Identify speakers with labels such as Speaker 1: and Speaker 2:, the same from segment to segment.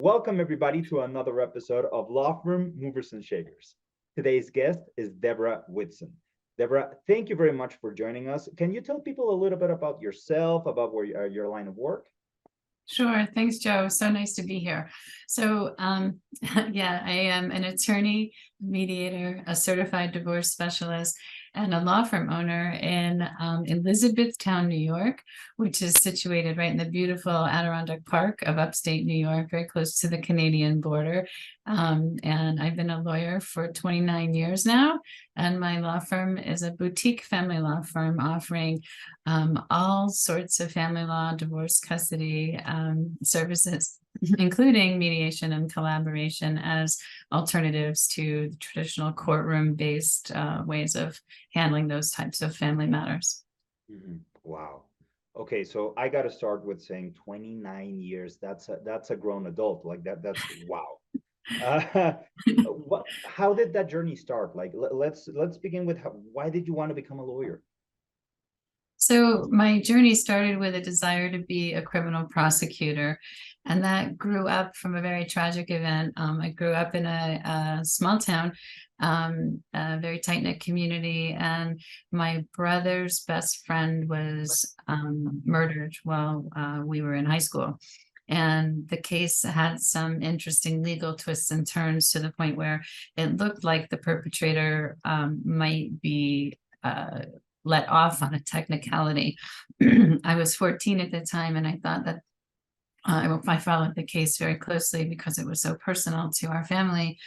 Speaker 1: Welcome, everybody, to another episode of Law Firm Movers and Shakers. Today's guest is Debra Whitson. Debra, thank you very much for joining us. Can you tell people a little bit about yourself, about your line of work?
Speaker 2: Sure. Thanks, Joe. So nice to be here. Yeah, I am an attorney, mediator, a certified divorce specialist, and a law firm owner in Elizabethtown, New York, which is situated right in the beautiful Adirondack Park of upstate New York, very close to the Canadian border. And I've been a lawyer for 29 years now, and my law firm is a boutique family law firm offering all sorts of family law, divorce, custody services, including mediation and collaboration as alternatives to the traditional courtroom-based ways of handling those types of family matters.
Speaker 1: Wow. Okay, so I got to start with saying 29 years. That's a grown adult. Like that's wow. Uh, how did that journey start? Like let's begin with why did you want to become a lawyer?
Speaker 2: So my journey started with a desire to be a criminal prosecutor, and that grew up from a very tragic event. I grew up in a small town, a very tight-knit community, and my brother's best friend was murdered while we were in high school. And the case had some interesting legal twists and turns to the point where it looked like the perpetrator might be let off on a technicality. I was 14 at the time, and I thought that I followed the case very closely because it was so personal to our family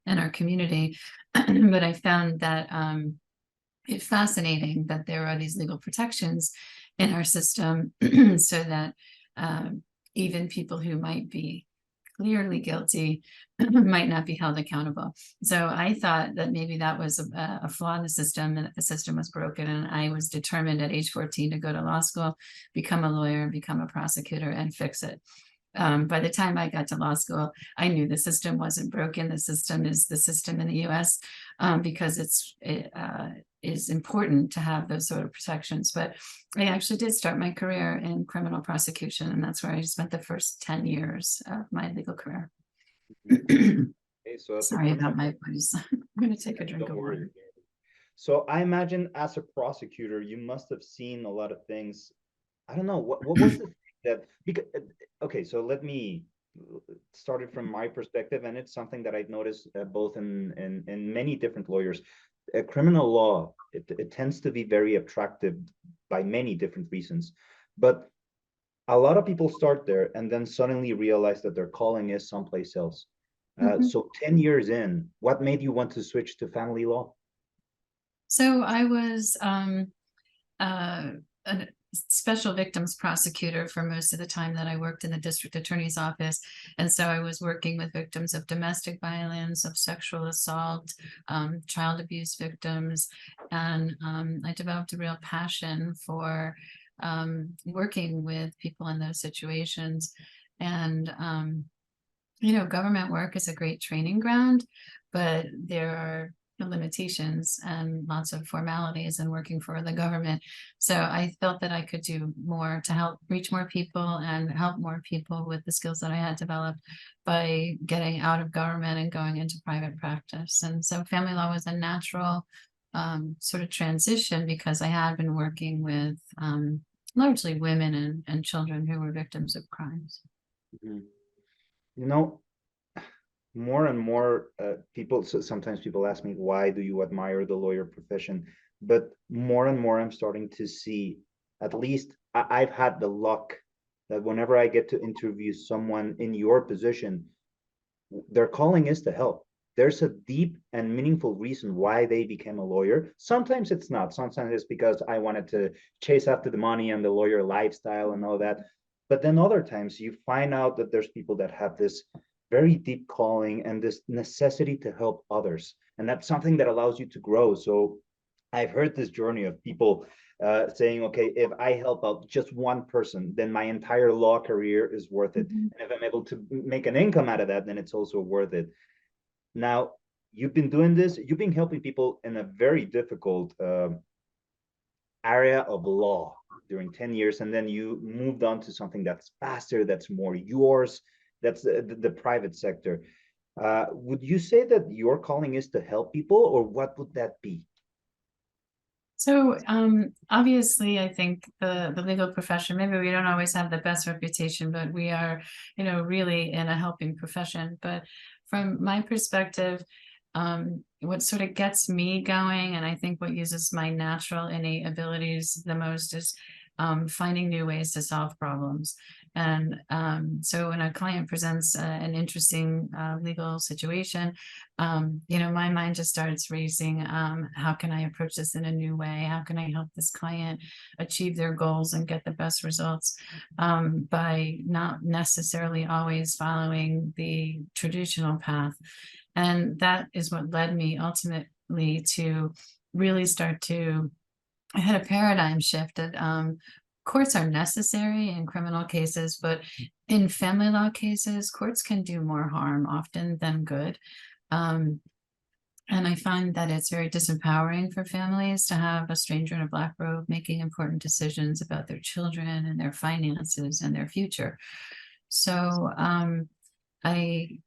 Speaker 2: and our community. But I found that it fascinating that there are these legal protections in our system so that even people who might be clearly guilty might not be held accountable. So I thought that maybe that was a flaw in the system and that the system was broken. And I was determined at age 14 to go to law school, become a lawyer, become a prosecutor, and fix it. By the time I got to law school, I knew the system wasn't broken. The system is the system in the US because it is important to have those sort of protections. But I actually did start my career in criminal prosecution, and that's where I spent the first 10 years of my legal career.
Speaker 1: Okay, so as a
Speaker 2: Sorry
Speaker 1: criminal,
Speaker 2: about my voice. I'm going to take a drink
Speaker 1: don't
Speaker 2: of
Speaker 1: worry.
Speaker 2: water.
Speaker 1: So I imagine as a prosecutor, you must have seen a lot of things. I don't know what was the thing that because okay, so let me start it from my perspective, and it's something that I've noticed both in many different lawyers. Criminal law it tends to be very attractive by many different reasons, but a lot of people start there and then suddenly realize that their calling is someplace else.
Speaker 2: Mhm.
Speaker 1: So 10 years in, what made you want to switch to family law?
Speaker 2: So I was uh, a special victims prosecutor for most of the time that I worked in the district attorney's office. And so I was working with victims of domestic violence, of sexual assault, child abuse victims. And I developed a real passion for working with people in those situations. And government work is a great training ground, but there are limitations and lots of formalities in working for the government. So I felt that I could do more to help reach more people and help more people with the skills that I had developed by getting out of government and going into private practice. And so family law was a natural sort of transition because I had been working with largely women and children who were victims of crimes.
Speaker 1: Mhm. You know, more and more people, so sometimes people ask me, why do you admire the lawyer profession? But more and more, I'm starting to see, at least I've had the luck that whenever I get to interview someone in your position, their calling is to help. There's a deep and meaningful reason why they became a lawyer. Sometimes it's not. Sometimes it's because I wanted to chase after the money and the lawyer lifestyle and all that. But then other times you find out that there's people that have this very deep calling and this necessity to help others. And that's something that allows you to grow. So I've heard this journey of people saying, okay, if I help out just one person, then my entire law career is worth it.
Speaker 2: Mhm.
Speaker 1: And if I'm able to make an income out of that, then it's also worth it. Now, you've been doing this, you've been helping people in a very difficult area of law during 10 years, and then you moved on to something that's faster, that's more yours. That's the private sector. Would you say that your calling is to help people, or what would that be?
Speaker 2: So obviously, I think the legal profession, maybe we don't always have the best reputation, but we are, really in a helping profession. But from my perspective, what sort of gets me going, and I think what uses my natural innate abilities the most is finding new ways to solve problems. And so when a client presents an interesting legal situation, my mind just starts racing. How can I approach this in a new way? How can I help this client achieve their goals and get the best results by not necessarily always following the traditional path? And that is what led me ultimately to really start to, I had a paradigm shift that courts are necessary in criminal cases, but in family law cases, courts can do more harm often than good. Um, and I find that it's very disempowering for families to have a stranger in a black robe making important decisions about their children and their finances and their future. So I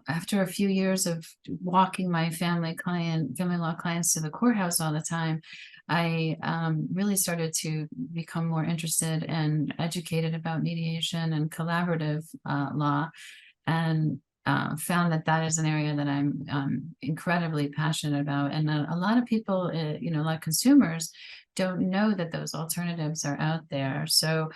Speaker 2: after a few years of walking my family law clients to the courthouse all the time, I really started to become more interested and educated about mediation and collaborative law, and found that that is an area that I'm incredibly passionate about. And a lot of people, a lot of consumers don't know that those alternatives are out there. So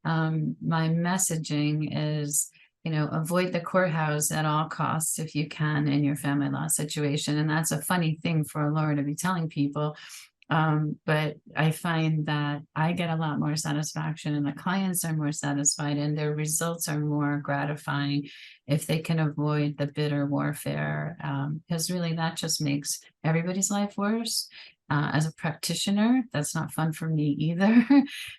Speaker 2: my messaging is, avoid the courthouse at all costs if you can in your family law situation. And that's a funny thing for a lawyer to be telling people. But I find that I get a lot more satisfaction and the clients are more satisfied and their results are more gratifying if they can avoid the bitter warfare. Because really that just makes everybody's life worse. As a practitioner, that's not fun for me either.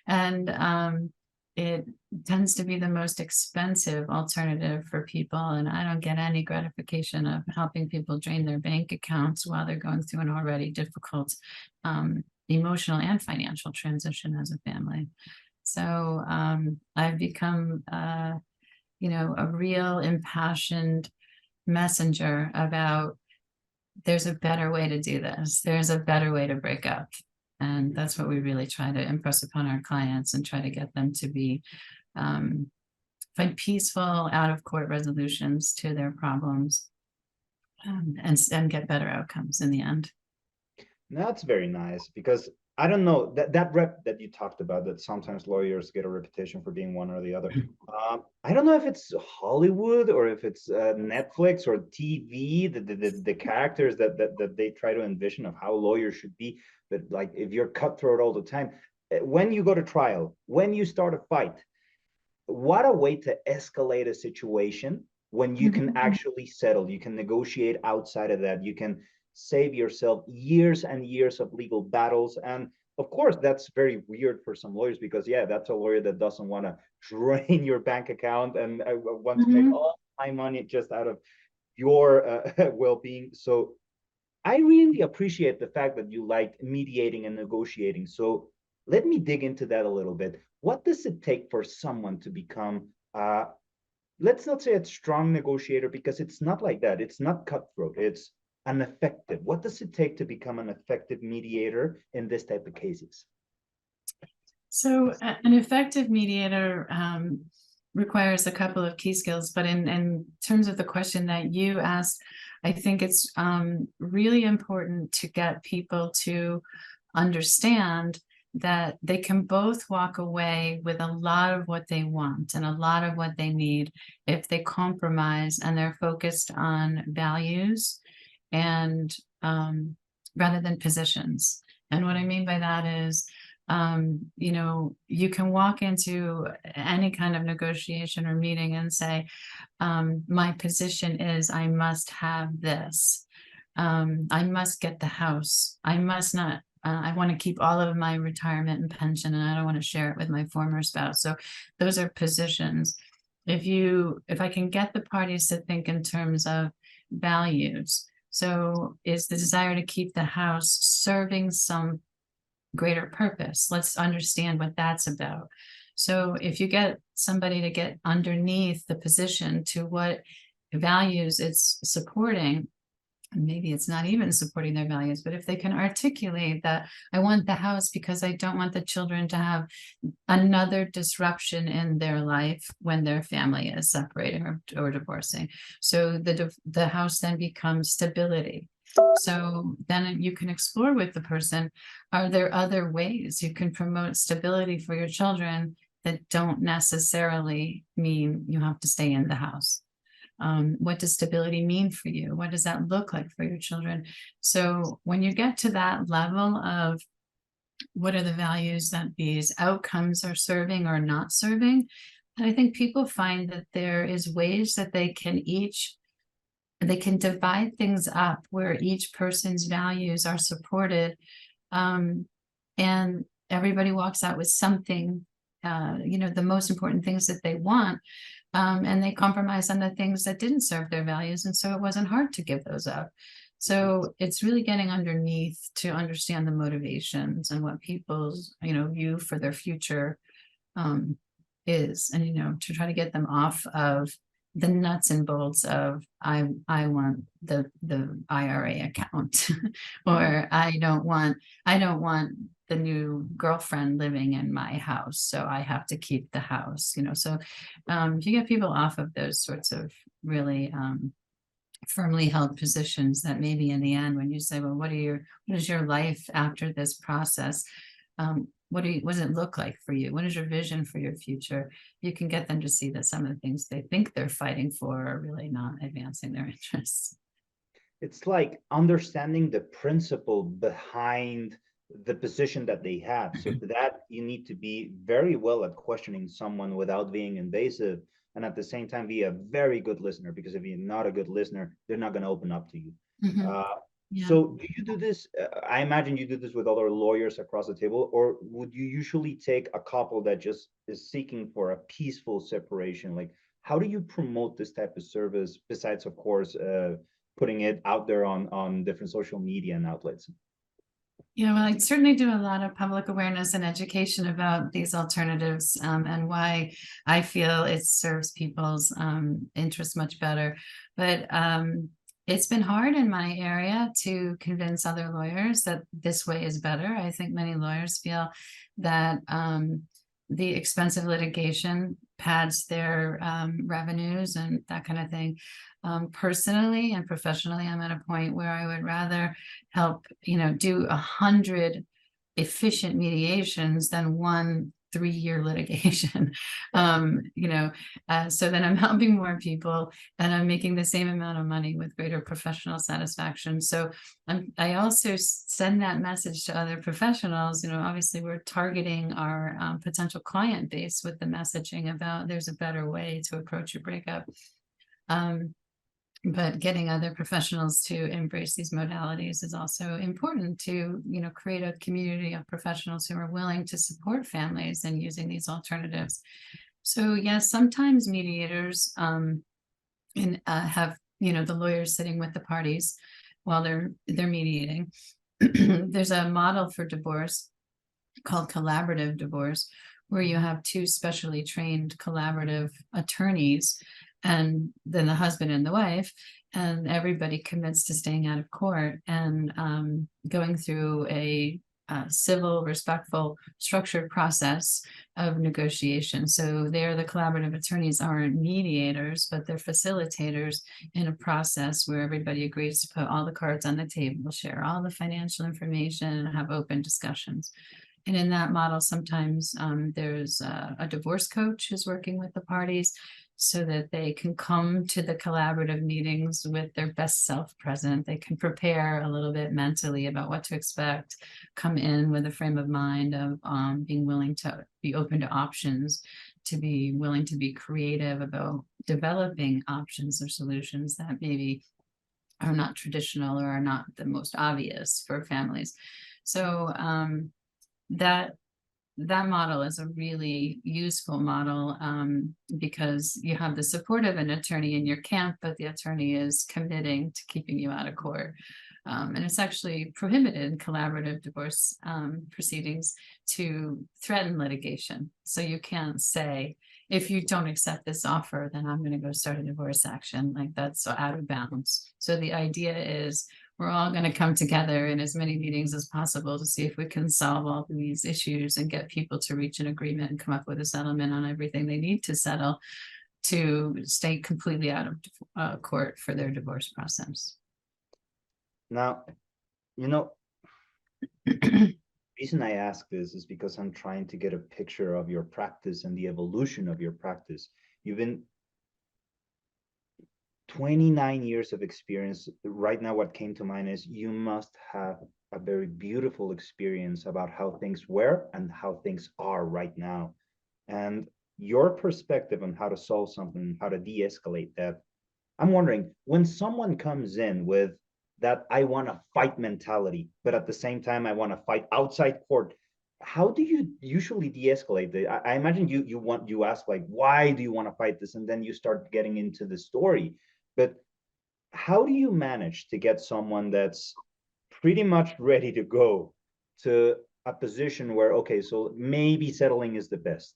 Speaker 2: And it tends to be the most expensive alternative for people. And I don't get any gratification of helping people drain their bank accounts while they're going through an already difficult emotional and financial transition as a family. So I've become, a real impassioned messenger about there's a better way to do this. There's a better way to break up. And that's what we really try to impress upon our clients and try to get them to be find peaceful out of court resolutions to their problems, and get better outcomes in the end.
Speaker 1: That's very nice because I don't know that rep that you talked about, that sometimes lawyers get a reputation for being one or the other. I don't know if it's Hollywood or if it's Netflix or TV, the characters that they try to envision of how lawyers should be. But like if you're cutthroat all the time, when you go to trial, when you start a fight, what a way to escalate a situation when you can actually settle, you can negotiate outside of that, you can save yourself years and years of legal battles. And of course that's very weird for some lawyers because yeah, that's a lawyer that doesn't want to drain your bank account and want to make
Speaker 2: Mhm.
Speaker 1: all my money just out of your well-being. So I really appreciate the fact that you liked mediating and negotiating. So let me dig into that a little bit. What does it take for someone to become, let's not say a strong negotiator, because it's not like that. It's not cutthroat. It's an effective. What does it take to become an effective mediator in this type of cases?
Speaker 2: So an effective mediator requires a couple of key skills, but in terms of the question that you asked, I think it's really important to get people to understand that they can both walk away with a lot of what they want and a lot of what they need if they compromise and they're focused on values and rather than positions. And what I mean by that is, you can walk into any kind of negotiation or meeting and say, my position is I must have this. I must get the house. I must not. I want to keep all of my retirement and pension, and I don't want to share it with my former spouse. So those are positions. If I can get the parties to think in terms of values, so is the desire to keep the house serving some greater purpose? Let's understand what that's about. So if you get somebody to get underneath the position to what values it's supporting, and maybe it's not even supporting their values, but if they can articulate that I want the house because I don't want the children to have another disruption in their life when their family is separating or divorcing. So the house then becomes stability. So then you can explore with the person, are there other ways you can promote stability for your children that don't necessarily mean you have to stay in the house? What does stability mean for you? What does that look like for your children? So when you get to that level of what are the values that these outcomes are serving or not serving, I think people find that there is ways that they can divide things up where each person's values are supported, and everybody walks out with something, the most important things that they want, and they compromise on the things that didn't serve their values. And so it wasn't hard to give those up. So it's really getting underneath to understand the motivations and what people's, view for their future is, and, to try to get them off of the nuts and bolts of I want the IRA account or I don't want the new girlfriend living in my house, so I have to keep the house, so if you get people off of those sorts of really firmly held positions, that maybe in the end when you say, well, what is your life after this process, what does it look like for you? What is your vision for your future? You can get them to see that some of the things they think they're fighting for are really not advancing their interests.
Speaker 1: It's like understanding the principle behind the position that they have. So for that, you need to be very well at questioning someone without being invasive, and at the same time be a very good listener, because if you're not a good listener, they're not going to open up to you. Uh,
Speaker 2: Yeah.
Speaker 1: so do you do this? I imagine you do this with other lawyers across the table, or would you usually take a couple that just is seeking for a peaceful separation? Like, how do you promote this type of service besides, of course, putting it out there on different social media and outlets?
Speaker 2: Yeah, well, I certainly do a lot of public awareness and education about these alternatives, and why I feel it serves people's interests much better. But it's been hard in my area to convince other lawyers that this way is better. I think many lawyers feel that the expensive litigation pads their revenues and that kind of thing. Personally and professionally, I'm at a point where I would rather help, do 100 efficient mediations than one 3-year litigation. So then I'm helping more people and I'm making the same amount of money with greater professional satisfaction. So I also send that message to other professionals. Obviously we're targeting our potential client base with the messaging about there's a better way to approach a breakup. But getting other professionals to embrace these modalities is also important to, create a community of professionals who are willing to support families in using these alternatives. So yes, sometimes mediators have, the lawyers sitting with the parties while they're mediating. There's a model for divorce called collaborative divorce, where you have two specially trained collaborative attorneys and then the husband and the wife, and everybody commits to staying out of court and going through a civil, respectful, structured process of negotiation. So they're the collaborative attorneys aren't mediators, but they're facilitators in a process where everybody agrees to put all the cards on the table, share all the financial information, and have open discussions. And in that model, sometimes there's a divorce coach who's working with the parties so that they can come to the collaborative meetings with their best self present. They can prepare a little bit mentally about what to expect, come in with a frame of mind of being willing to be open to options, to be willing to be creative about developing options or solutions that maybe are not traditional or are not the most obvious for families. So that model is a really useful model because you have the support of an attorney in your camp, but the attorney is committing to keeping you out of court. And it's actually prohibited in collaborative divorce proceedings to threaten litigation. So you can't say, if you don't accept this offer, then I'm going to go start a divorce action. Like, that's out of bounds. So the idea is we're all going to come together in as many meetings as possible to see if we can solve all these issues and get people to reach an agreement and come up with a settlement on everything they need to settle to stay completely out of court for their divorce process.
Speaker 1: Now, reason I ask this is because I'm trying to get a picture of your practice and the evolution of your practice. You've been 29 years of experience. Right now, what came to mind is you must have a very beautiful experience about how things were and how things are right now. And your perspective on how to solve something, how to de-escalate that. I'm wondering, when someone comes in with that I want to fight mentality, but at the same time I want to fight outside court, how do you usually de-escalate it? I imagine you ask, like, why do you want to fight this, and then you start getting into the story. But how do you manage to get someone that's pretty much ready to go to a position where, okay, so maybe settling is the best?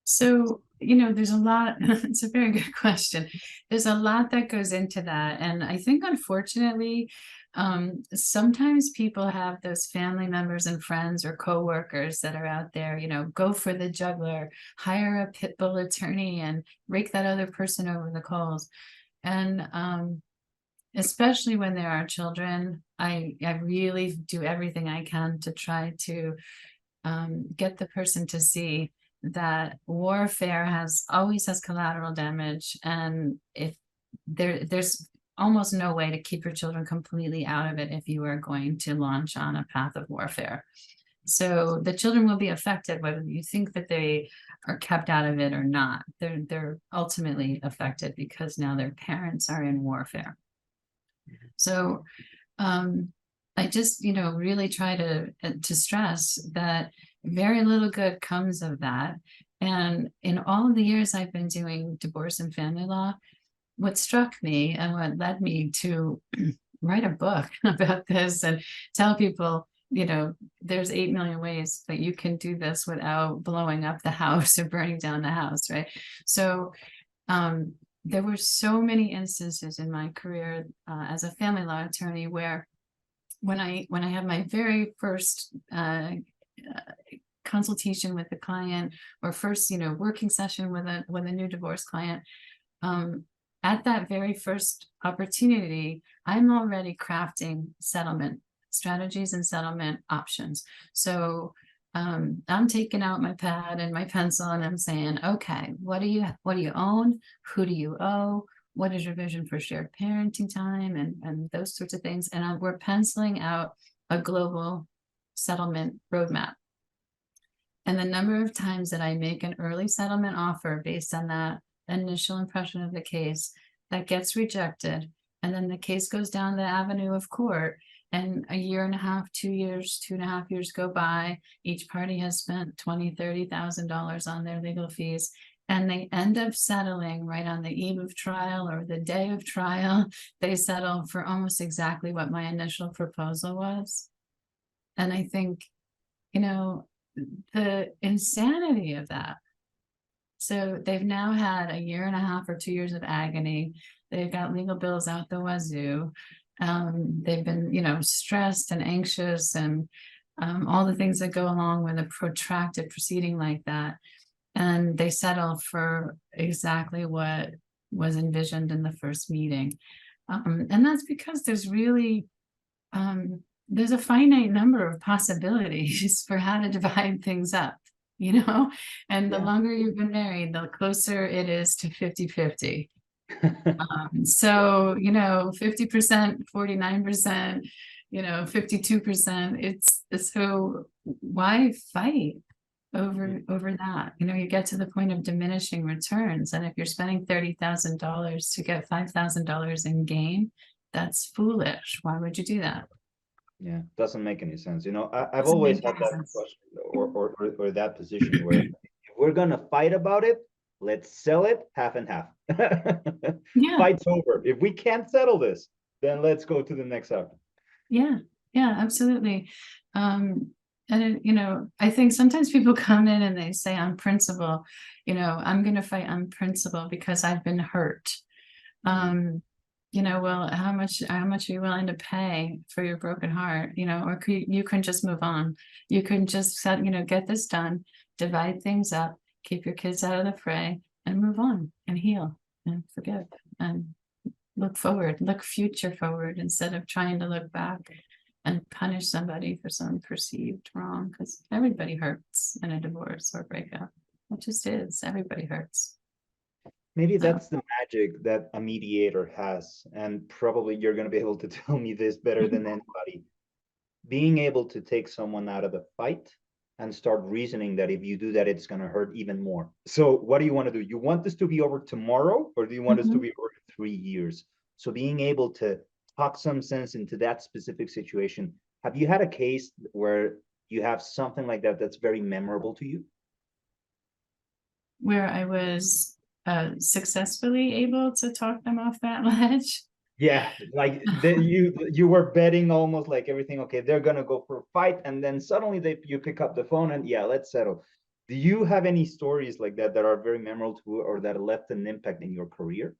Speaker 2: So, there's a lot, it's a very good question. There's a lot that goes into that. And I think, unfortunately, sometimes people have those family members and friends or coworkers that are out there, go for the juggler, hire a pit bull attorney and rake that other person over the coals. And especially when there are children, I really do everything I can to try to get the person to see that warfare always has collateral damage, and if there's almost no way to keep your children completely out of it if you are going to launch on a path of warfare. So the children will be affected whether you think that they are kept out of it or not. They're ultimately affected because now their parents are in warfare. So I just, really try to stress that very little good comes of that. And in all of the years I've been doing divorce and family law, what struck me and what led me to write a book about this and tell people, there's 8 million ways that you can do this without blowing up the house or burning down the house, right? So there were so many instances in my career as a family law attorney where when I had my very first consultation with the client, or first working session with a new divorce client, at that very first opportunity, I'm already crafting settlement strategies and settlement options. So I'm taking out my pad and my pencil and I'm saying, okay, what do you own? Who do you owe? What is your vision for shared parenting time and those sorts of things? And we're penciling out a global settlement roadmap. And the number of times that I make an early settlement offer based on that initial impression of the case that gets rejected, and then the case goes down the avenue of court, and a year and a half, 2 years, 2.5 years go by, each party has spent $20,000-$30,000 on their legal fees, and they end up settling right on the eve of trial or the day of trial. They settle for almost exactly what my initial proposal was. And I think, the insanity of that. So they've now had a year and a half or 2 years of agony. They've got legal bills out the wazoo. They've been, stressed and anxious and all the things that go along with a protracted proceeding like that. And they settle for exactly what was envisioned in the first meeting. And that's because there's really, there's a finite number of possibilities for how to divide things up, and the longer you've been married, the closer it is to 50-50. So, 50%, 49%, 52%, it's so why fight over that? You get to the point of diminishing returns. And if you're spending $30,000 to get $5,000 in gain, that's foolish. Why would you do that?
Speaker 1: Yeah, doesn't make any sense. I've always had that question or that position where if we're gonna fight about it, let's sell it half and half.
Speaker 2: Yeah.
Speaker 1: Fight's over. If we can't settle this, then let's go to the next option.
Speaker 2: Yeah, yeah, absolutely. And I think sometimes people come in and they say on principle, I'm going to fight on principle because I've been hurt. Um, well, how much are you willing to pay for your broken heart? Or you can just move on. You can just get this done, divide things up, keep your kids out of the fray, and move on and heal and forgive and look forward, look future forward instead of trying to look back and punish somebody for some perceived wrong, because everybody hurts in a divorce or breakup. It just is. Everybody hurts.
Speaker 1: Maybe
Speaker 2: So
Speaker 1: that's the magic that a mediator has, and probably you're going to be able to tell me this better than anybody. Being able to take someone out of the fight and start reasoning that if you do that, it's going to hurt even more. So, what do you want to do? You want this to be over tomorrow, or do you want this to
Speaker 2: mhm.
Speaker 1: be over 3 years? So, being able to talk some sense into that specific situation. Have you had a case where you have something like that that's very memorable to you?
Speaker 2: Where I was successfully able to talk them off that ledge.
Speaker 1: Yeah, like you were betting almost like everything. Okay, they're gonna go for a fight, and then suddenly you pick up the phone and yeah, let's settle. Do you have any stories like that that are very memorable to you or that left an impact in your career?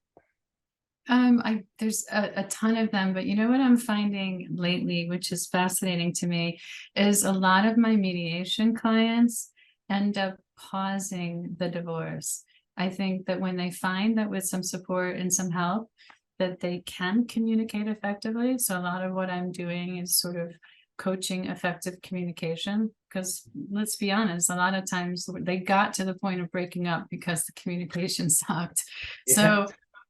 Speaker 2: There's a ton of them, but you know what I'm finding lately, which is fascinating to me, is a lot of my mediation clients end up pausing the divorce. I think that when they find that with some support and some help, that they can communicate effectively. So a lot of what I'm doing is sort of coaching effective communication, because let's be honest, a lot of times they got to the point of breaking up because the communication sucked.
Speaker 1: Yeah.
Speaker 2: So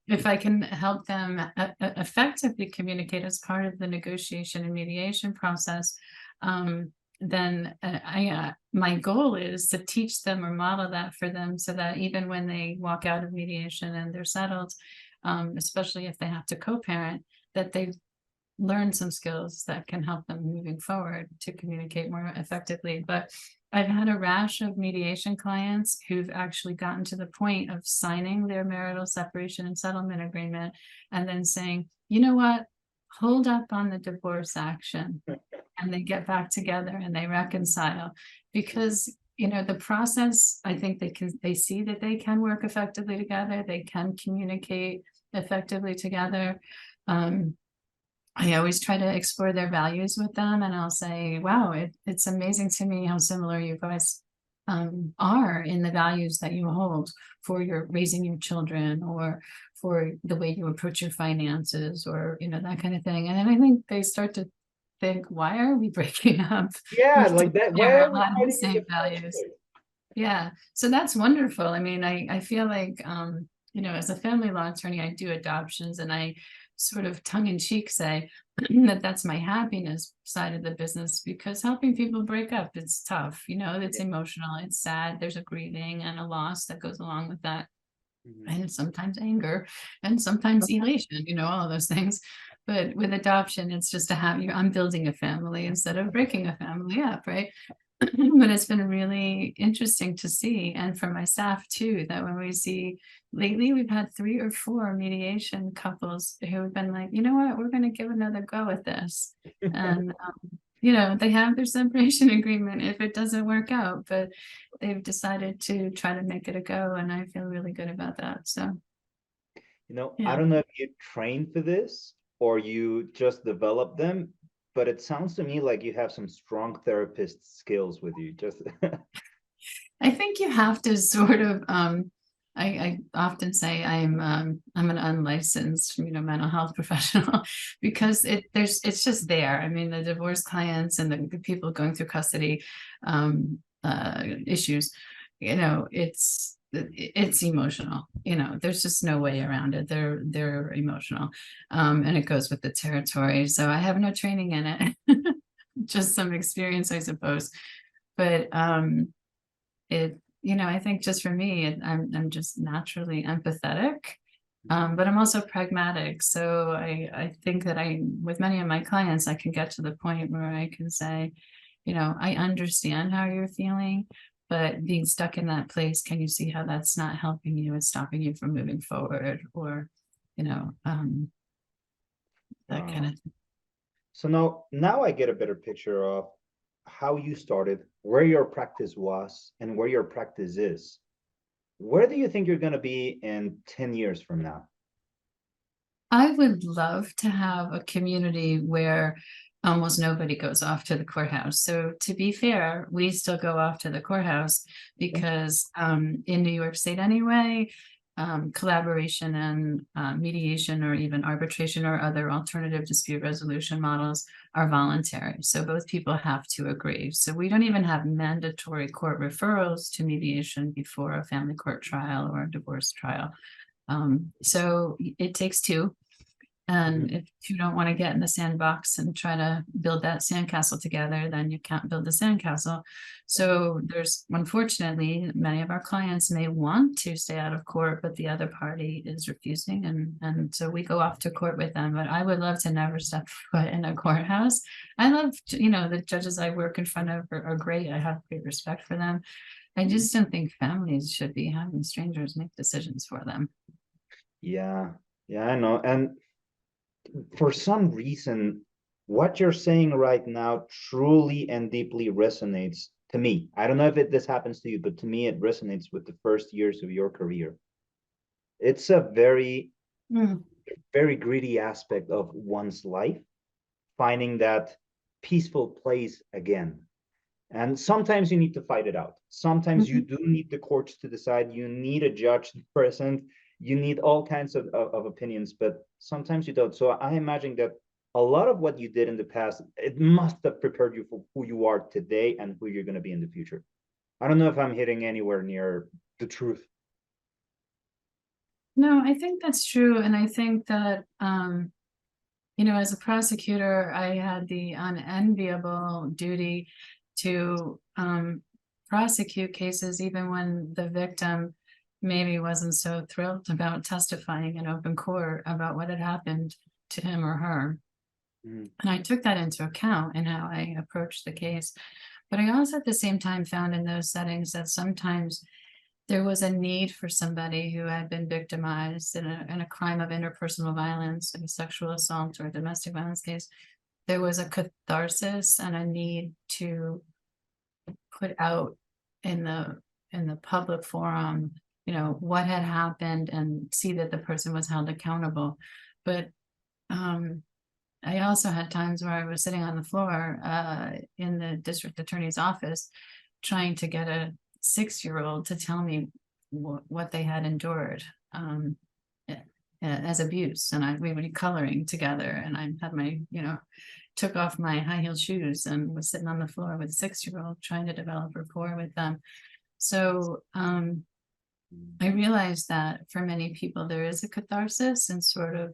Speaker 2: if I can help them effectively communicate as part of the negotiation and mediation process, then my goal is to teach them or model that for them so that even when they walk out of mediation and they're settled, especially if they have to co-parent, that they've learned some skills that can help them moving forward to communicate more effectively. But I've had a rash of mediation clients who've actually gotten to the point of signing their marital separation and settlement agreement and then saying, you know what, hold up on the divorce action. And they get back together and they reconcile because the process, I think they see that they can work effectively together, they can communicate effectively together. I always try to explore their values with them, and I'll say, wow, it's amazing to me how similar you guys are in the values that you hold for your raising your children or for the way you approach your finances or that kind of thing. And then I think they start to think, why are we breaking up?
Speaker 1: Yeah,
Speaker 2: We
Speaker 1: like that. Why
Speaker 2: share
Speaker 1: are
Speaker 2: a
Speaker 1: we
Speaker 2: lot of the
Speaker 1: fighting in the
Speaker 2: same
Speaker 1: first
Speaker 2: values.
Speaker 1: place?
Speaker 2: Yeah, so that's wonderful. I mean, I feel like, as a family law attorney, I do adoptions and I sort of tongue in cheek say that that's my happiness side of the business because helping people break up, it's tough, it's
Speaker 1: Yeah.
Speaker 2: emotional, it's sad, there's a grieving and a loss that goes along with that.
Speaker 1: Mhm.
Speaker 2: And sometimes anger and sometimes elation, all of those things. But with adoption, it's just I'm building a family instead of breaking a family up, right? But it's been really interesting to see, and for my staff too, that when we see lately, we've had 3 or 4 mediation couples who have been like, you know what, we're going to give another go at this. And, they have their separation agreement if it doesn't work out, but they've decided to try to make it a go. And I feel really good about that. So,
Speaker 1: I
Speaker 2: yeah.
Speaker 1: don't know if you train for this or you just develop them, but it sounds to me like you have some strong therapist skills with you. Just
Speaker 2: I think you have to sort of I often say I'm an unlicensed, mental health professional because it's just there. I mean, the divorce clients and the people going through custody issues, it's emotional. There's just no way around it. They're emotional. And it goes with the territory. So I have no training in it, just some experience, I suppose. But I think just for me, I'm just naturally empathetic, but I'm also pragmatic. So I think that with many of my clients, I can get to the point where I can say, I understand how you're feeling, But being stuck in that place, can you see how that's not helping you? It's stopping you from moving forward, or, you know, that kind
Speaker 1: Uh,
Speaker 2: of.
Speaker 1: so now I get a better picture of how you started, where your practice was, and where your practice is. Where do you think you're going to be in 10 years from now?
Speaker 2: I would love to have a community where almost nobody goes off to the courthouse. So to be fair, we still go off to the courthouse because in New York State anyway, collaboration and mediation or even arbitration or other alternative dispute resolution models are voluntary. So both people have to agree. So we don't even have mandatory court referrals to mediation before a family court trial or a divorce trial. So it takes two. And
Speaker 1: Mhm.
Speaker 2: if you don't want to get in the sandbox and try to build that sandcastle together, then you can't build the sandcastle. So there's, unfortunately, many of our clients may want to stay out of court, but the other party is refusing. And so we go off to court with them. But I would love to never step foot in a courthouse. I love, the judges I work in front of are great. I have great respect for them. I just don't think families should be having strangers make decisions for them.
Speaker 1: Yeah, yeah, I know. And for some reason, what you're saying right now truly and deeply resonates to me. I don't know if this happens to you, but to me, it resonates with the first years of your career. It's a very,
Speaker 2: Mm.
Speaker 1: very greedy aspect of one's life, finding that peaceful place again. And sometimes you need to fight it out. Sometimes you
Speaker 2: Mhm.
Speaker 1: do need the courts to decide. You need a judge present. You need all kinds of opinions, but sometimes you don't. So I imagine that a lot of what you did in the past, it must have prepared you for who you are today and who you're going to be in the future. I don't know if I'm hitting anywhere near the truth.
Speaker 2: No, I think that's true. And I think that, as a prosecutor, I had the unenviable duty to prosecute cases even when the victim maybe wasn't so thrilled about testifying in open court about what had happened to him or her.
Speaker 1: Mm,
Speaker 2: And I took that into account in how I approached the case. But I also at the same time found in those settings that sometimes there was a need for somebody who had been victimized in a crime of interpersonal violence, like a sexual assault or a domestic violence case. There was a catharsis and a need to put out in the public forum, what had happened and see that the person was held accountable. But I also had times where I was sitting on the floor in the district attorney's office trying to get a 6-year-old to tell me what they had endured as abuse. And we would be coloring together, and I had took off my high heel shoes and was sitting on the floor with a 6-year-old trying to develop rapport with them. So I realized that for many people, there is a catharsis and sort of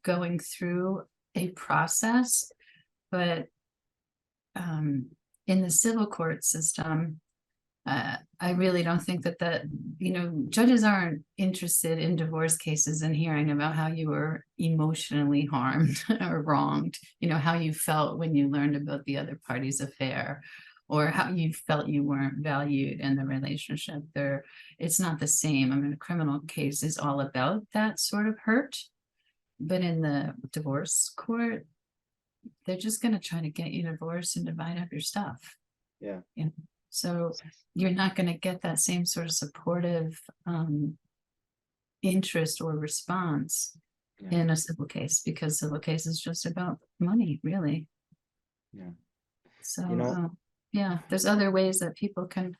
Speaker 2: going through a process, but in the civil court system, I really don't think that judges aren't interested in divorce cases and hearing about how you were emotionally harmed or wronged, how you felt when you learned about the other party's affair, or how you felt you weren't valued in the relationship. It's not the same. I mean, a criminal case is all about that sort of hurt, but in the divorce court, they're just going to try to get you divorced and divide up your stuff.
Speaker 1: yeah.
Speaker 2: You know? So you're not going to get that same sort of supportive interest or response
Speaker 1: Yeah.
Speaker 2: in a civil case, because civil case is just about money, really.
Speaker 1: Yeah.
Speaker 2: So
Speaker 1: You know,
Speaker 2: yeah, there's other ways that people can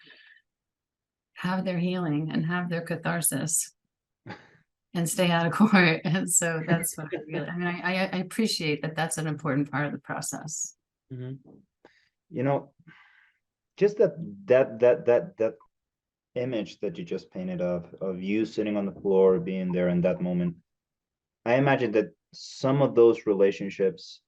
Speaker 2: have their healing and have their catharsis and stay out of court. And so that's what I appreciate that that's an important part of the process.
Speaker 1: mhm. You know, just that image that you just painted of you sitting on the floor, being there in that moment. I imagine that some of those relationships,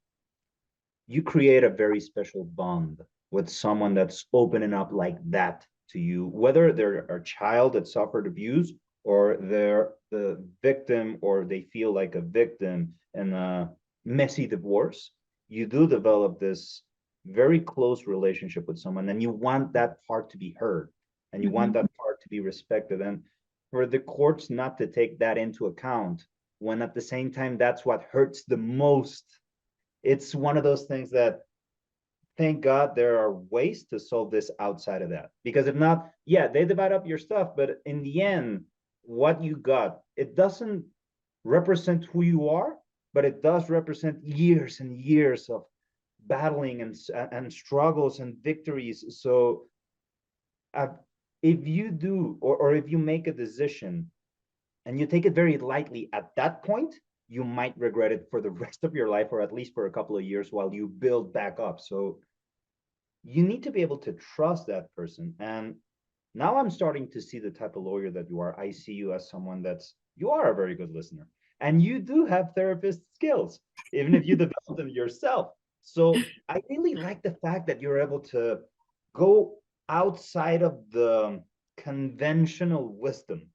Speaker 1: you create a very special bond with someone that's opening up like that to you, whether they're a child that suffered abuse or they're the victim or they feel like a victim in a messy divorce. You do develop this very close relationship with someone, and you want that part to be heard, and you want
Speaker 2: Mhm.
Speaker 1: that part to be respected. And for the courts not to take that into account, when at the same time that's what hurts the most, it's one of those things that, thank God there are ways to solve this outside of that. Because if not, yeah, they divide up your stuff, but in the end, what you got, it doesn't represent who you are, but it does represent years and years of battling and struggles and victories. So uh, if you do, or if you make a decision and you take it very lightly at that point, you might regret it for the rest of your life, or at least for a couple of years while you build back up. So you need to be able to trust that person. And now I'm starting to see the type of lawyer that you are. I see you as someone that's, you are a very good listener, and you do have therapist skills, even if you develop them yourself. So I really like the fact that you're able to go outside of the conventional wisdom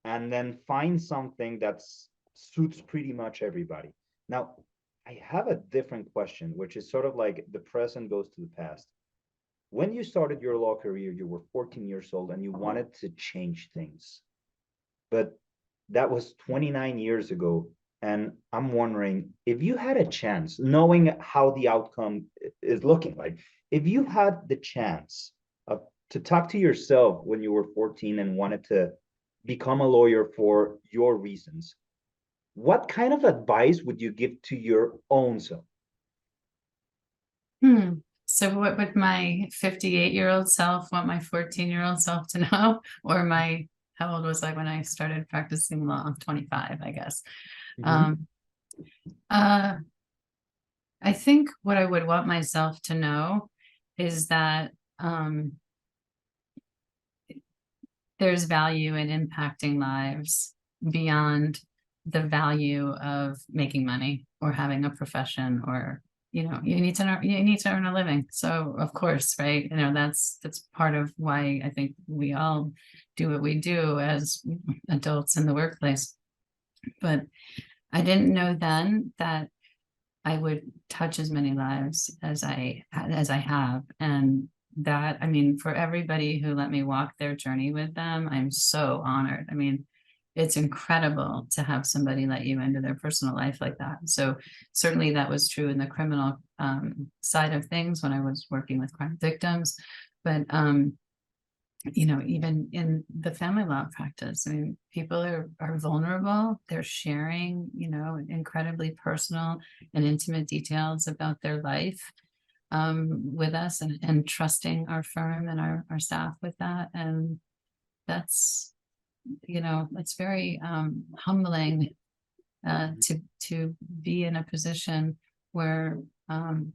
Speaker 1: and then find something that suits pretty much everybody. Now, I have a different question, which is sort of like the present goes to the past. When you started your law career, you were 14 years old and you wanted to change things. But that was 29 years ago. And I'm wondering, if you had a chance, knowing how the outcome is looking like, if you had the chance of to talk to yourself when you were 14 and wanted to become a lawyer for your reasons, what kind of advice would you give to your own self?
Speaker 2: Hmm. So what would my 58-year-old self want my 14-year-old self to know? Or my, how old was I when I started practicing law? 25, I guess.
Speaker 1: Mm-hmm.
Speaker 2: Um, uh, I think what I would want myself to know is that there's value in impacting lives beyond the value of making money or having a profession, or you need to earn a living. So of course, right, that's part of why I think we all do what we do as adults in the workplace. But I didn't know then that I would touch as many lives as I have. And that, I mean, for everybody who let me walk their journey with them, I'm so honored. I mean, it's incredible to have somebody let you into their personal life like that. So certainly that was true in the criminal side of things when I was working with crime victims. But even in the family law practice, I mean, people are vulnerable. They're sharing, incredibly personal and intimate details about their life with us, and trusting our firm and our staff with that. And that's, it's very humbling to be in a position where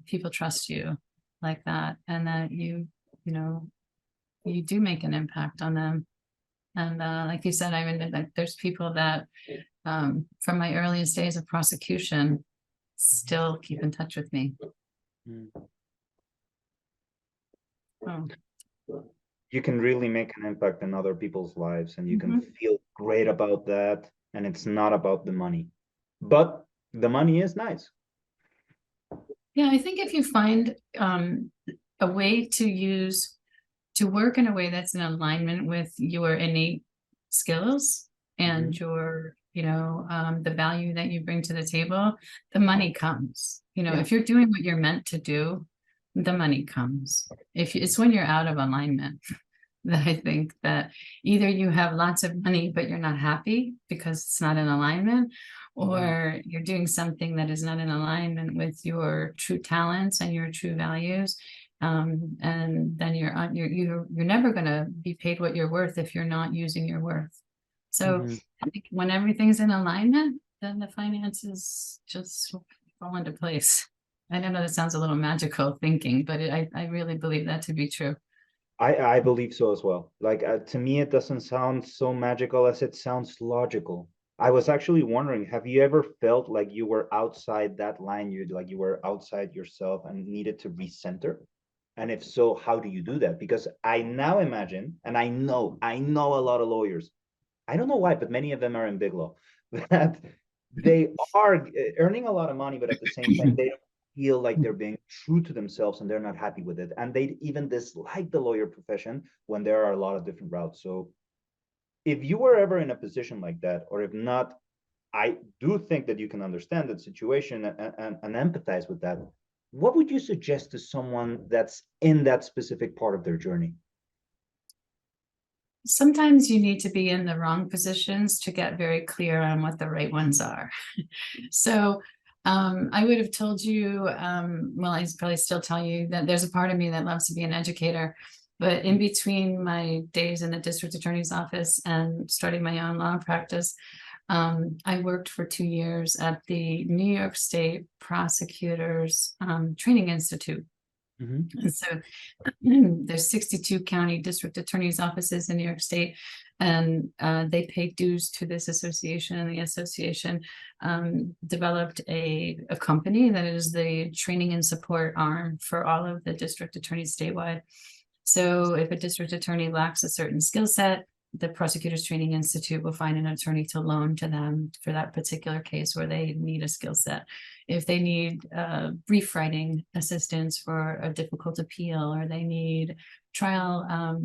Speaker 2: people trust you like that, and that you know, you do make an impact on them. And like you said, I mean, like, there's people that from my earliest days of prosecution still keep in touch with me.
Speaker 1: Mm-hmm.
Speaker 2: Oh.
Speaker 1: You can really make an impact in other people's lives, and you can
Speaker 2: Mhm.
Speaker 1: feel great about that. And it's not about the money, but the money is nice.
Speaker 2: Yeah, I think if you find a way to work in a way that's in alignment with your innate skills
Speaker 1: Mm-hmm.
Speaker 2: and the value that you bring to the table, the money comes.
Speaker 1: Yeah.
Speaker 2: If you're doing what you're meant to do, the money comes. If it's when you're out of alignment that I think that either you have lots of money, but you're not happy because it's not in alignment,
Speaker 1: Mm-hmm.
Speaker 2: or you're doing something that is not in alignment with your true talents and your true values. And then you're never going to be paid what you're worth if you're not using your worth. So
Speaker 1: Mm-hmm.
Speaker 2: I think when everything's in alignment, then the finances just fall into place. I don't know, that sounds a little magical thinking, but I really believe that to be true.
Speaker 1: I believe so as well. Like to me, it doesn't sound so magical as it sounds logical. I was actually wondering, have you ever felt like you were outside that line? You were outside yourself and needed to recenter? And if so, how do you do that? Because I now imagine, and I know a lot of lawyers. I don't know why, but many of them are in big law, that they are earning a lot of money, but at the same time, they don't feel like they're being true to themselves and they're not happy with it. And they even dislike the lawyer profession when there are a lot of different routes. So if you were ever in a position like that, or if not, I do think that you can understand that situation and empathize with that. What would you suggest to someone that's in that specific part of their journey?
Speaker 2: Sometimes you need to be in the wrong positions to get very clear on what the right ones are. So I would have told you, well, I probably still tell you that there's a part of me that loves to be an educator. But in between my days in the district attorney's office and starting my own law practice, I worked for 2 years at the New York State Prosecutors Training Institute.
Speaker 1: Mm-hmm.
Speaker 2: And so there's 62 county district attorneys offices in New York State, and they pay dues to this association, and the association developed a company that is the training and support arm for all of the district attorneys statewide. So if a district attorney lacks a certain skill set, the Prosecutors Training Institute will find an attorney to loan to them for that particular case where they need a skill set. If they need brief writing assistance for a difficult appeal, or they need trial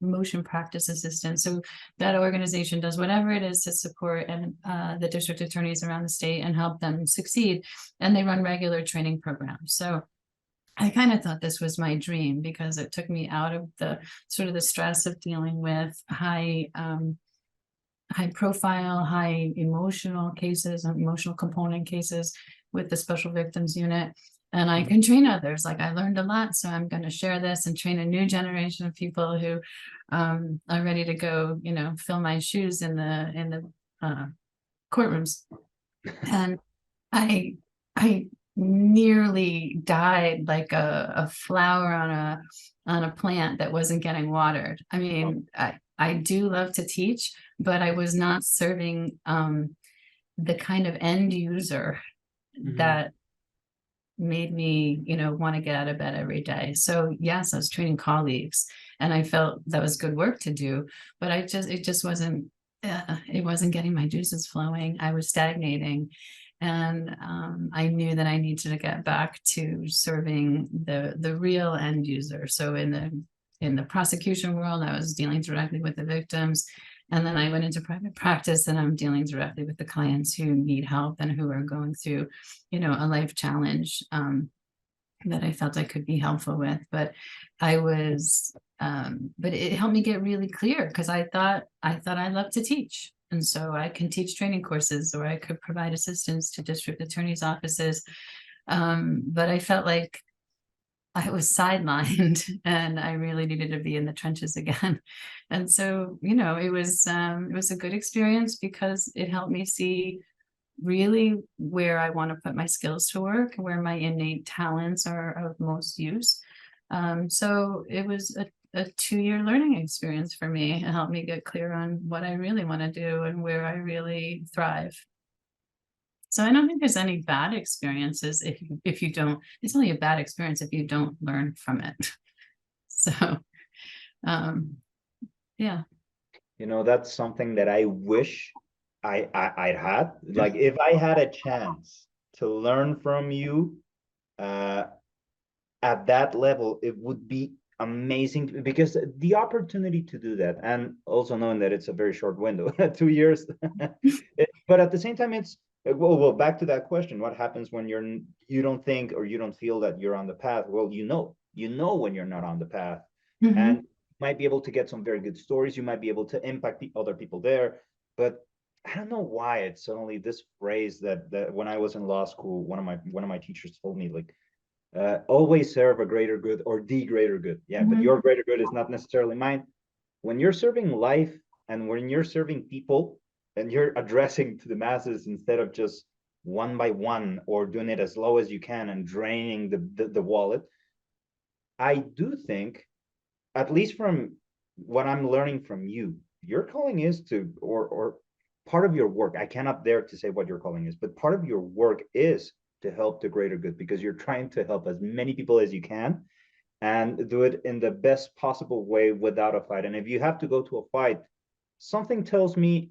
Speaker 2: motion practice assistance. So that organization does whatever it is to support and the district attorneys around the state and help them succeed. And they run regular training programs. So I kind of thought this was my dream because it took me out of the sort of the stress of dealing with high profile, high emotional cases, emotional component cases with the special victims unit. And I can train others. Like, I learned a lot, so I'm going to share this and train a new generation of people who are ready to go, fill my shoes in the courtrooms. And I nearly died like a flower on a plant that wasn't getting watered. I mean, I do love to teach, but I was not serving the kind of end user
Speaker 1: Mm-hmm.
Speaker 2: that made me, want to get out of bed every day. So yes, I was training colleagues, and I felt that was good work to do, but it just wasn't, it wasn't getting my juices flowing. I was stagnating. And I knew that I needed to get back to serving the real end user. So in the prosecution world, I was dealing directly with the victims. And then I went into private practice, and I'm dealing directly with the clients who need help and who are going through, a life challenge that I felt I could be helpful with. But but it helped me get really clear, because I thought I loved to teach. And so I can teach training courses, or I could provide assistance to district attorneys' offices. But I felt like I was sidelined and I really needed to be in the trenches again. And so, it was a good experience because it helped me see really where I want to put my skills to work, where my innate talents are of most use. So it was a 2-year learning experience for me. It helped me get clear on what I really want to do and where I really thrive. So I don't think there's any bad experiences if you don't. It's only a bad experience if you don't learn from it. So um yeah.
Speaker 1: That's something that I wish I'd had. Like, if I had a chance to learn from you uh, at that level, it would be amazing, because the opportunity to do that, and also knowing that it's a very short window, 2 years, but at the same time, it's well, back to that question: what happens when you don't think, or you don't feel that you're on the path? Well, when you're not on the path, and
Speaker 2: Mhm.
Speaker 1: you might be able to get some very good stories. You might be able to impact the other people there, but I don't know why it's suddenly this phrase that when I was in law school, one of my teachers told me, like, always serve a greater good, or the greater good. Yeah, but
Speaker 2: Mhm.
Speaker 1: your greater good is not necessarily mine. When you're serving life, and when you're serving people, and you're addressing to the masses instead of just one by one, or doing it as low as you can and draining the wallet, I do think, at least from what I'm learning from you, your calling is to, or part of your work, I cannot dare to say what your calling is, but part of your work is to help the greater good, because you're trying to help as many people as you can, and do it in the best possible way without a fight. And if you have to go to a fight, something tells me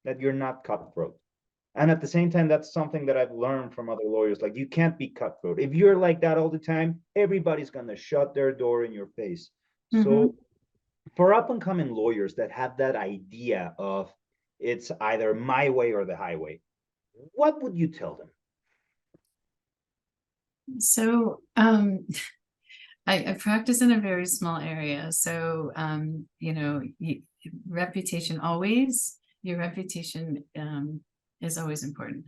Speaker 1: that you're not cutthroat. And at the same time, that's something that I've learned from other lawyers. Like, you can't be cutthroat. If you're like that all the time, everybody's going to shut their door in your face.
Speaker 2: Mhm.
Speaker 1: So for up and coming lawyers that have that idea of it's either my way or the highway, what would you tell them?
Speaker 2: So, I practice in a very small area. So, reputation always, your reputation is always important.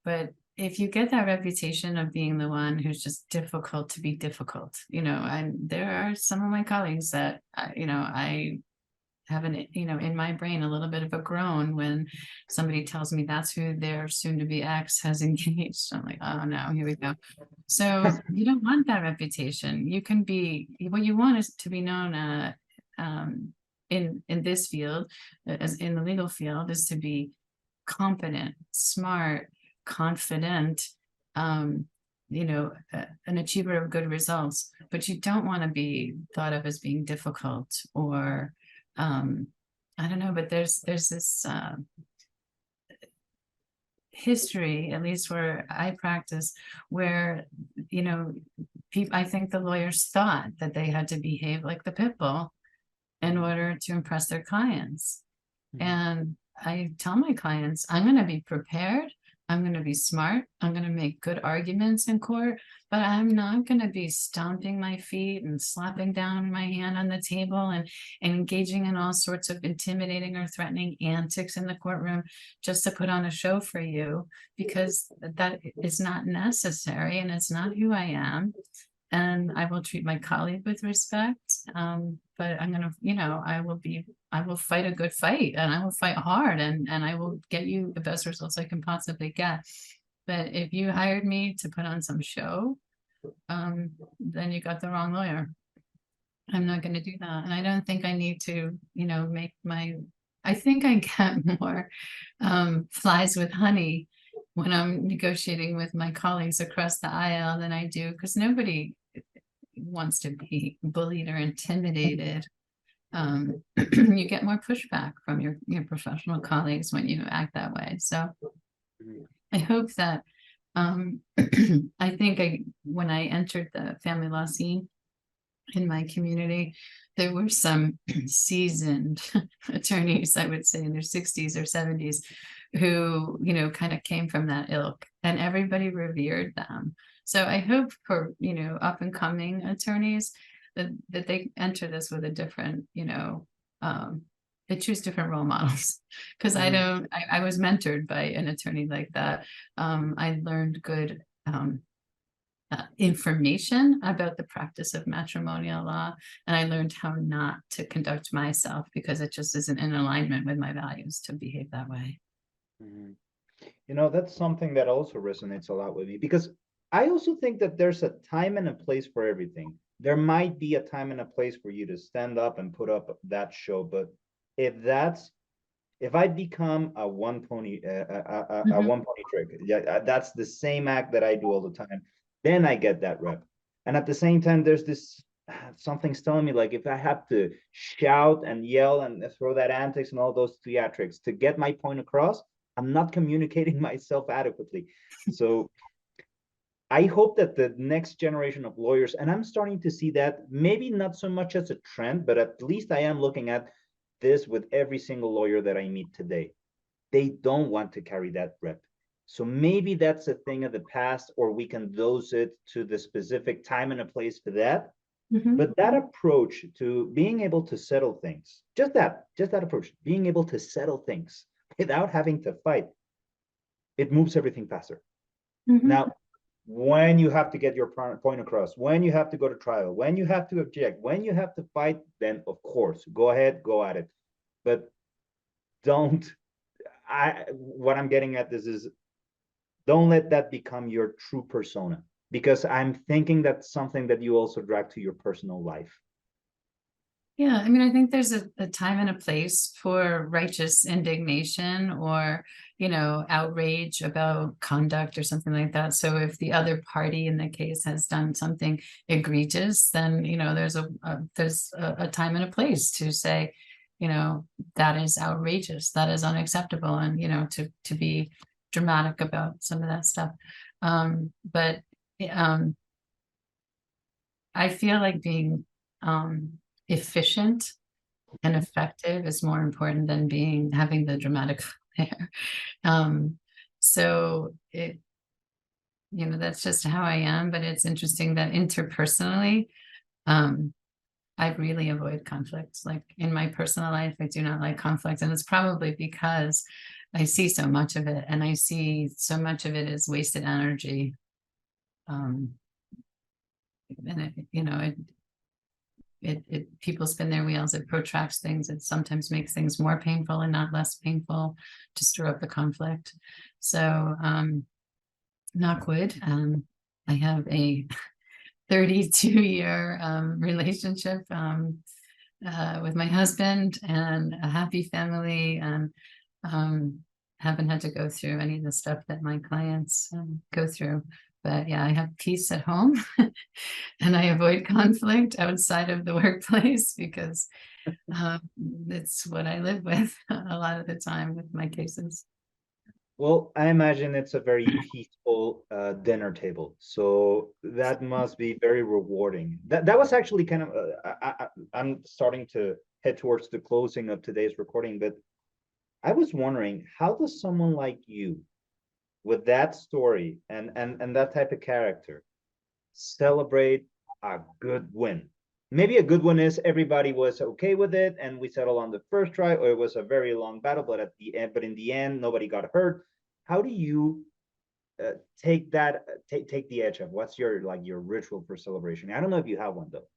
Speaker 2: But if you get that reputation of being the one who's just difficult to be difficult, and there are some of my colleagues that, I have in my brain, a little bit of a groan when somebody tells me that's who their soon to be ex has engaged. I'm like, oh no, here we go. So you don't want that reputation. You can be, what you want is to be known in this field, as in the legal field, is to be competent, smart, confident, an achiever of good results. But you don't want to be thought of as being difficult or I don't know, but there's this history, at least where I practice, where people, I think the lawyers thought that they had to behave like the pit bull in order to impress their clients.
Speaker 1: Mhm.
Speaker 2: And I tell my clients, I'm going to be prepared. I'm going to be smart. I'm going to make good arguments in court, but I'm not going to be stomping my feet and slapping down my hand on the table and engaging in all sorts of intimidating or threatening antics in the courtroom just to put on a show for you, because that is not necessary and it's not who I am. And I will treat my colleague with respect. But I'm gonna, I will fight a good fight and I will fight hard and I will get you the best results I can possibly get. But if you hired me to put on some show, then you got the wrong lawyer. I'm not going to do that. And I don't think I need to, I think I get more flies with honey when I'm negotiating with my colleagues across the aisle than I do, because nobody wants to be bullied or intimidated. You get more pushback from your professional colleagues when you act that way. So
Speaker 1: Mhm.
Speaker 2: I hope that I think when I entered the family law scene in my community, there were some seasoned attorneys, I would say in their 60s or 70s, who, kind of came from that ilk and everybody revered them. So I hope for, up and coming attorneys that they enter this with a different, they choose different role models. Because
Speaker 1: Mhm.
Speaker 2: I was mentored by an attorney like that. I learned good information about the practice of matrimonial law, and I learned how not to conduct myself because it just isn't in alignment with my values to behave that way.
Speaker 1: Mhm. That's something that also resonates a lot with me because I also think that there's a time and a place for everything. There might be a time and a place for you to stand up and put up that show, but if that's if I become a
Speaker 2: Mhm.
Speaker 1: one pony trick, yeah, that's the same act that I do all the time. Then I get that rep, and at the same time, there's this something's telling me like if I have to shout and yell and throw that antics and all those theatrics to get my point across, I'm not communicating myself adequately. So I hope that the next generation of lawyers, and I'm starting to see that maybe not so much as a trend, but at least I am looking at this with every single lawyer that I meet today. They don't want to carry that rep. So maybe that's a thing of the past, or we can dose it to the specific time and a place for that.
Speaker 2: Mhm.
Speaker 1: But that approach to being able to settle things, just that approach, being able to settle things without having to fight, it moves everything faster.
Speaker 2: Mhm.
Speaker 1: Now, when you have to get your point across, when you have to go to trial, when you have to object, when you have to fight, then of course, go ahead, go at it. But don't, what I'm getting at this is don't let that become your true persona because I'm thinking that's something that you also drag to your personal life.
Speaker 2: Yeah, I mean, I think there's a time and a place for righteous indignation or, outrage about conduct or something like that. So if the other party in the case has done something egregious, then, there's a time and a place to say, that is outrageous, that is unacceptable. And, to be dramatic about some of that stuff. But um, I feel like being efficient and effective is more important than having the dramatic flair. Um, so that's just how I am. But it's interesting that interpersonally, um, I really avoid conflict. Like in my personal life, I do not like conflict. And it's probably because I see so much of it, and I see so much of it as wasted energy. And people spin their wheels, it protracts things, it sometimes makes things more painful and not less painful to stir up the conflict. So knock wood, I have a 32-year relationship with my husband and a happy family, and haven't had to go through any of the stuff that my clients go through. But yeah, I have peace at home and I avoid conflict outside of the workplace because it's what I live with a lot of the time with my cases.
Speaker 1: Well, I imagine it's a very peaceful dinner table, so that must be very rewarding. That was actually kind of I'm starting to head towards the closing of today's recording, but I was wondering, how does someone like you, with that story and that type of character, celebrate a good win? Maybe a good one is everybody was okay with it and we settled on the first try, or it was a very long battle, but in the end, nobody got hurt. How do you take the edge of what's your ritual for celebration? I don't know if you have one though.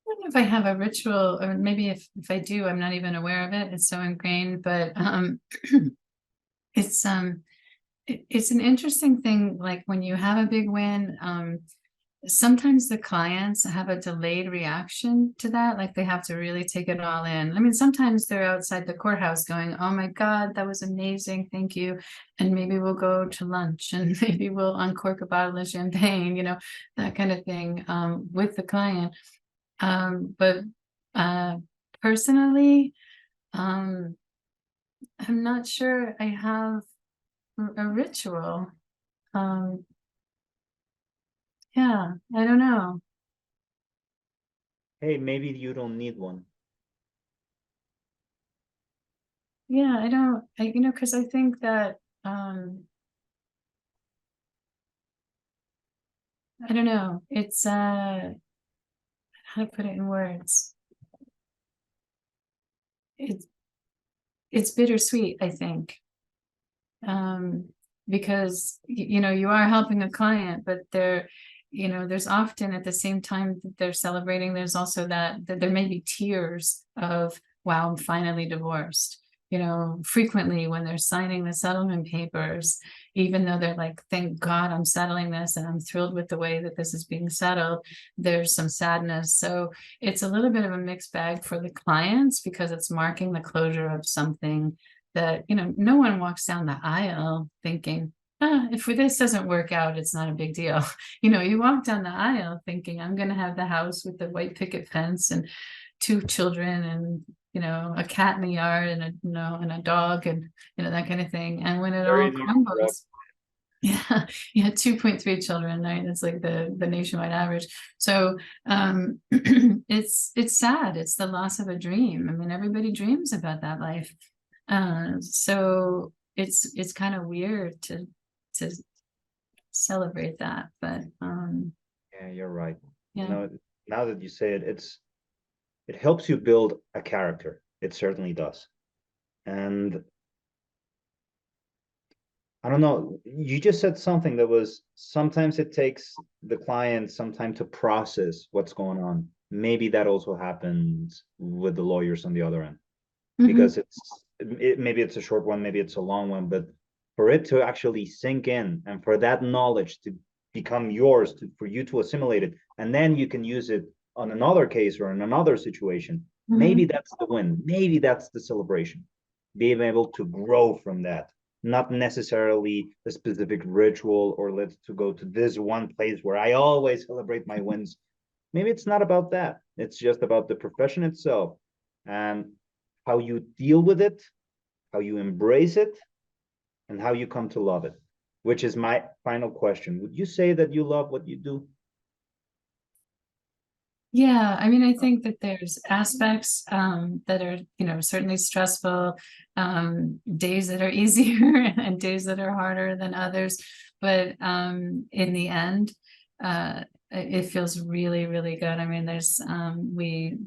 Speaker 2: I don't know if I have a ritual, or maybe if I do, I'm not even aware of it. It's so ingrained, but it's it's an interesting thing. Like when you have a big win, sometimes the clients have a delayed reaction to that. Like they have to really take it all in. I mean, sometimes they're outside the courthouse going, "Oh my God, that was amazing. Thank you." And maybe we'll go to lunch and maybe we'll uncork a bottle of champagne, that kind of thing, with the client. But personally, um, I'm not sure I have a ritual. Um, yeah, I don't know.
Speaker 1: Hey, maybe you don't need one.
Speaker 2: Yeah, I don't, because I think that, I don't know, it's, how to put it in words. It's, it's bittersweet, I think. Um, because, you are helping a client, but there's often at the same time that they're celebrating, there's also that there may be tears of, wow, I'm finally divorced. Frequently when they're signing the settlement papers, even though they're like, thank God I'm settling this and I'm thrilled with the way that this is being settled, there's some sadness. So it's a little bit of a mixed bag for the clients because it's marking the closure of something that, no one walks down the aisle thinking, if this doesn't work out, it's not a big deal. You walk down the aisle thinking, I'm going to have the house with the white picket fence and 2 children and, a cat in the yard and a dog and, that kind of thing. And when it all
Speaker 1: Very normal.
Speaker 2: crumbles, yeah, 2.3 children, right? It's like the nationwide average. So it's sad. It's the loss of a dream. I mean, everybody dreams about that life. So it's kind of weird to celebrate that, but
Speaker 1: Yeah, you're right.
Speaker 2: yeah.
Speaker 1: Now that you say it, it helps you build a character. It certainly does. And I don't know, you just said something that was sometimes it takes the client some time to process what's going on. Maybe that also happens with the lawyers on the other end,
Speaker 2: Mhm.
Speaker 1: because maybe it's a short one, maybe it's a long one, but for it to actually sink in and for that knowledge to become yours, for you to assimilate it, and then you can use it on another case or in another situation. Maybe
Speaker 2: Mhm.
Speaker 1: that's the win. Maybe that's the celebration. Being able to grow from that, not necessarily a specific ritual or let's to go to this one place where I always celebrate my wins. Maybe it's not about that. It's just about the profession itself and how you deal with it, how you embrace it, and how you come to love it, which is my final question. Would you say that you love what you do?
Speaker 2: Yeah, I mean, I think that there's aspects that are, certainly stressful, days that are easier and days that are harder than others. But in the end, it feels really, really good. I mean, we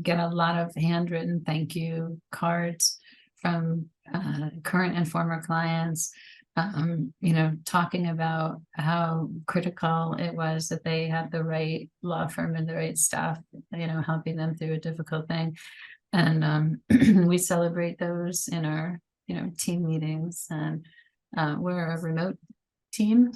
Speaker 2: get a lot of handwritten thank you cards from current and former clients, talking about how critical it was that they had the right law firm and the right staff, helping them through a difficult thing. And we celebrate those in our, team meetings. And we're a remote team.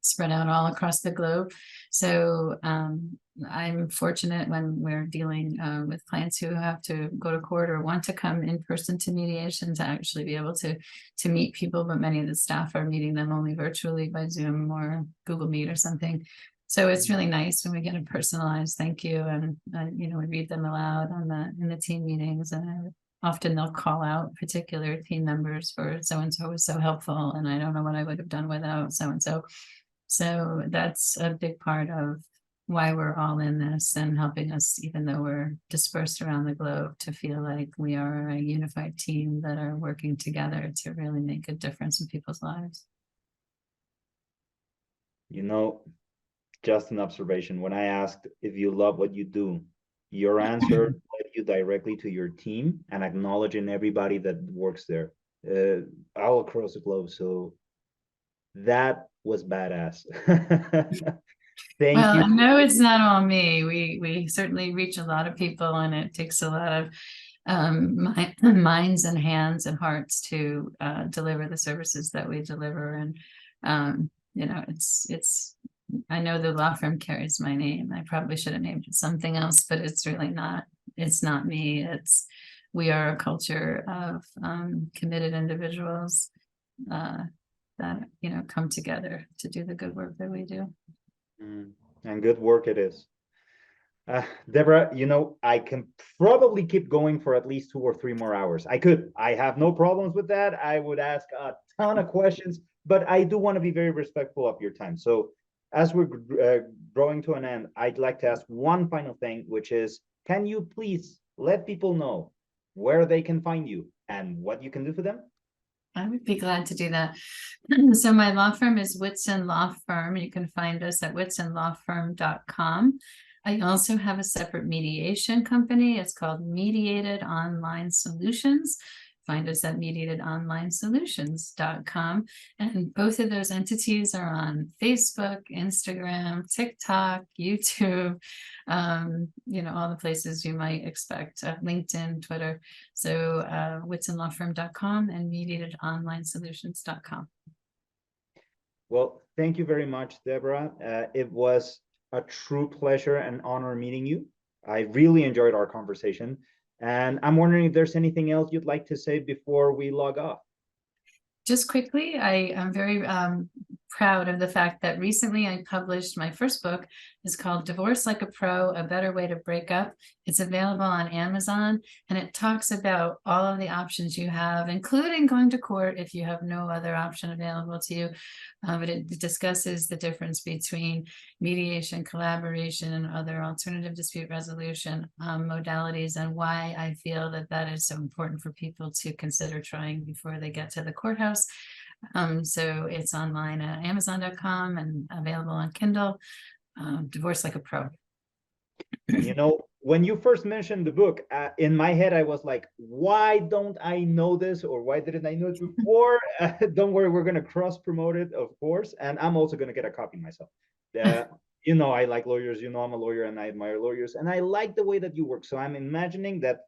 Speaker 2: Spread out all across the globe. So I'm fortunate when we're dealing with clients who have to go to court or want to come in person to mediation to actually be able to meet people, but many of the staff are meeting them only virtually by Zoom or Google Meet or something. So it's really nice when we get a personalized thank you, and we read them aloud in the team meetings, and often they'll call out particular team members for so and so was so helpful, and I don't know what I would have done without so and so. So that's a big part of why we're all in this and helping us, even though we're dispersed around the globe, to feel like we are a unified team that are working together to really make a difference in people's lives.
Speaker 1: You know, just an observation. When I asked if you love what you do, your answer led you directly to your team and acknowledging everybody that works there all across the globe. So that was badass. Thank
Speaker 2: Well,
Speaker 1: you.
Speaker 2: I know it's not all me. We certainly reach a lot of people, and it takes a lot of minds and hands and hearts to deliver the services that we deliver. And it's I know the law firm carries my name. I probably should have named it something else, but it's really not. It's not me. We are a culture of committed individuals that come together to do the good work that we do.
Speaker 1: And good work it is. Debra, I can probably keep going for at least 2 or 3 more hours. I could. I have no problems with that. I would ask a ton of questions, but I do want to be very respectful of your time. So, as we're drawing to an end, I'd like to ask one final thing, which is, can you please let people know where they can find you and what you can do for them?
Speaker 2: I would be glad to do that. So my law firm is Whitson Law Firm. You can find us at whitsonlawfirm.com. I also have a separate mediation company. It's called Mediated Online Solutions. Find us at mediatedonlinesolutions.com. And both of those entities are on Facebook, Instagram, TikTok, YouTube, all the places you might expect, LinkedIn, Twitter. So whitsonlawfirm.com and mediatedonlinesolutions.com.
Speaker 1: Well, thank you very much, Debra. It was a true pleasure and honor meeting you. I really enjoyed our conversation. And I'm wondering if there's anything else you'd like to say before we log off.
Speaker 2: Just quickly, I am very proud of the fact that recently I published my first book. It's called Divorce Like a Pro, A Better Way to Break Up. It's available on Amazon, and it talks about all of the options you have, including going to court if you have no other option available to you. But it discusses the difference between mediation, collaboration, and other alternative dispute resolution modalities, and why I feel that is so important for people to consider trying before they get to the courthouse. So it's online at Amazon.com and available on Kindle. Divorce Like a Pro.
Speaker 1: And when you first mentioned the book, in my head, I was like, why don't I know this? Or why didn't I know it before? Don't worry, we're going to cross promote it, of course. And I'm also going to get a copy myself. I like lawyers, I'm a lawyer and I admire lawyers. And I like the way that you work. So I'm imagining that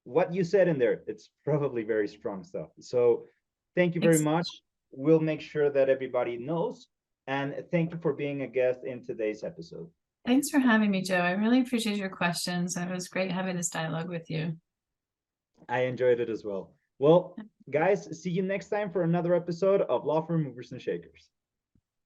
Speaker 1: what you said in there, it's probably very strong stuff. So thank you very much. We'll make sure that everybody knows. And thank you for being a guest in today's episode.
Speaker 2: Thanks for having me, Joe. I really appreciate your questions. It was great having this dialogue with you.
Speaker 1: I enjoyed it as well. Well, guys, see you next time for another episode of Law Firm Movers and Shakers.